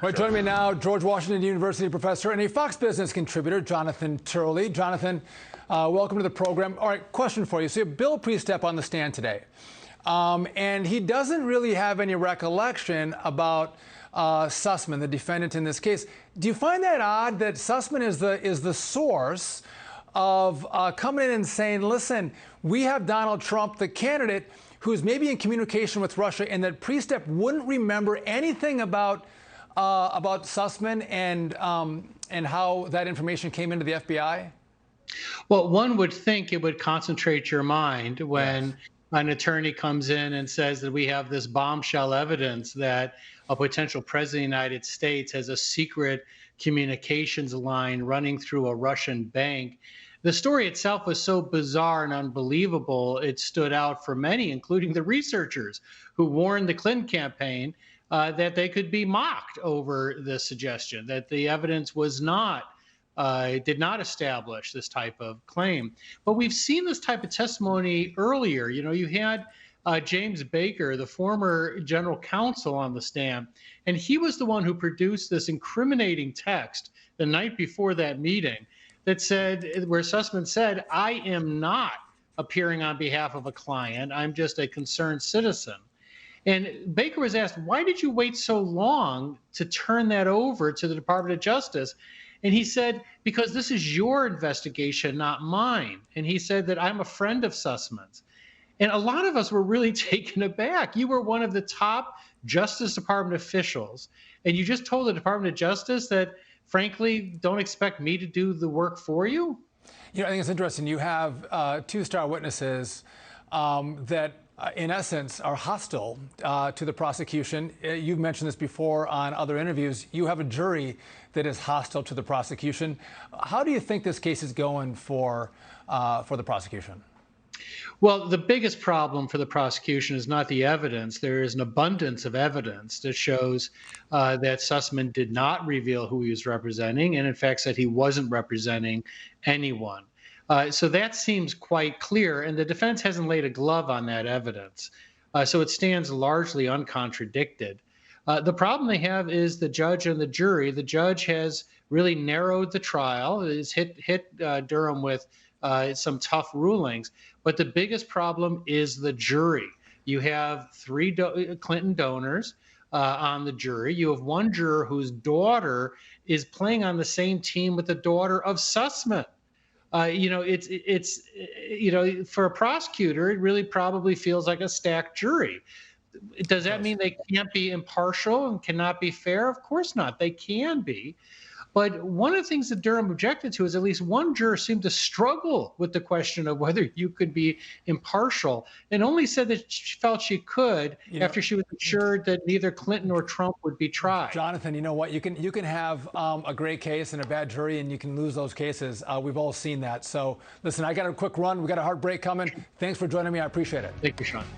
Right, joining me now, George Washington University professor and a Fox Business contributor, Jonathan Turley. Jonathan, welcome to the program. All right, question for you. So you have Bill Priestep on the stand today, and he doesn't really have any recollection about Sussmann, the defendant in this case. Do you find that odd that Sussmann is the source of coming in and saying, listen, we have Donald Trump, the candidate, who's maybe in communication with Russia, and that Priestep wouldn't remember anything about Sussmann and how that information came into the FBI? Well, one would think it would concentrate your mind when an attorney comes in and says that we have this bombshell evidence that a potential president of the United States has a secret communications line running through a Russian bank. The story itself was so bizarre and unbelievable, it stood out for many, including the researchers who warned the Clinton campaign that they could be mocked over this suggestion, that the evidence was not, did not establish this type of claim. But we've seen this type of testimony earlier. You know, you had James Baker, the former general counsel, on the stand, and he was the one who produced this incriminating text the night before that meeting that said, where Sussmann said, I am not appearing on behalf of a client, I'm just a concerned citizen. And Baker was asked, why did you wait so long to turn that over to the Department of Justice? And he said, because this is your investigation, not mine. And he said that I'm a friend of Sussmann's. And a lot of us were really taken aback. You were one of the top Justice Department officials, and you just told the Department of Justice that, frankly, don't expect me to do the work for you? You know, I think it's interesting. You have two star witnesses that in essence, are hostile to the prosecution. You've mentioned this before on other interviews. You have a jury that is hostile to the prosecution. How do you think this case is going for the prosecution? Well, the biggest problem for the prosecution is not the evidence. There is an abundance of evidence that shows that Sussmann did not reveal who he was representing, and in fact said he wasn't representing anyone. So that seems quite clear, and the defense hasn't laid a glove on that evidence. So it stands largely uncontradicted. The problem they have is the judge and the jury. The judge has really narrowed the trial, has hit Durham with some tough rulings, but the biggest problem is the jury. You have three Clinton donors on the jury. You have one juror whose daughter is playing on the same team with the daughter of Sussmann. You know, it's you know, for a prosecutor, it really probably feels like a stacked jury. Does that mean they can't be impartial and cannot be fair? Of course not. They can be. But one of the things that Durham objected to is at least one juror seemed to struggle with the question of whether you could be impartial, and only said that she felt she could after she was assured that neither Clinton or Trump would be tried. Jonathan, you know what? You can have a great case and a bad jury, and you can lose those cases. We've all seen that. So listen, I got a quick run. We got a hard break coming. Thanks for joining me. I appreciate it. Thank you, Sean.